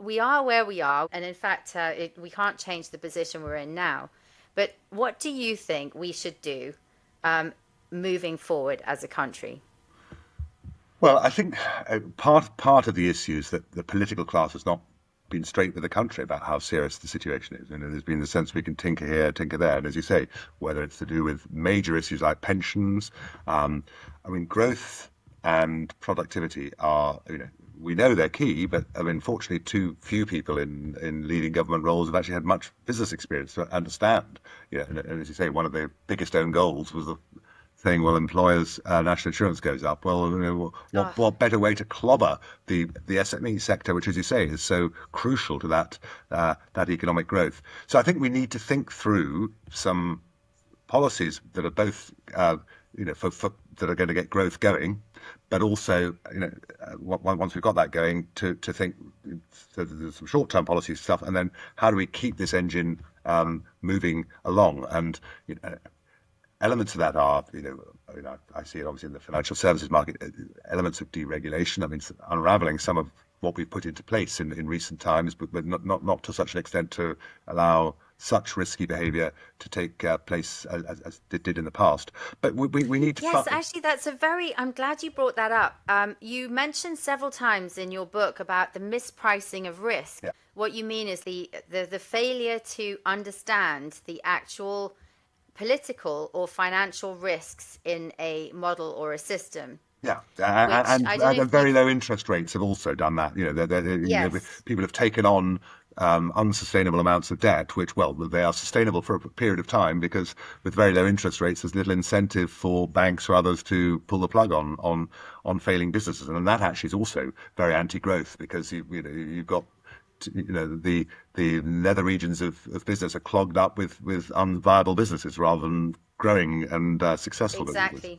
we are where we are, and in fact, we can't change the position we're in now. But what do you think we should do moving forward as a country? Well, I think part of the issue is that the political class has not been straight with the country about how serious the situation is. There's been the sense we can tinker here, tinker there, and as you say, whether it's to do with major issues like pensions, growth and productivity are, we know they're key, but fortunately, too few people in leading government roles have actually had much business experience to understand. And as you say, one of the biggest own goals was the saying, well, employers' national insurance goes up. Well, what better way to clobber the SME sector, which, as you say, is so crucial to that economic growth. So I think we need to think through some policies that are both, that are going to get growth going, but also, once we've got that going, to think, so there's some short-term policy stuff, and then how do we keep this engine moving along? And elements of that are, I see it obviously in the financial services market, elements of deregulation. Unraveling some of what we've put into place in recent times, but not to such an extent to allow such risky behaviour to take place as it did in the past. But we need to... Yes, actually, I'm glad you brought that up. You mentioned several times in your book about the mispricing of risk. Yeah. What you mean is the failure to understand the actual political or financial risks in a model or a system. Yeah, and very low interest rates have also done that. Yes. People have taken on unsustainable amounts of debt, which, well, they are sustainable for a period of time because with very low interest rates, there's little incentive for banks or others to pull the plug on failing businesses, and that actually is also very anti-growth because you've got the nether regions of business are clogged up with unviable businesses rather than growing and successful businesses. Exactly.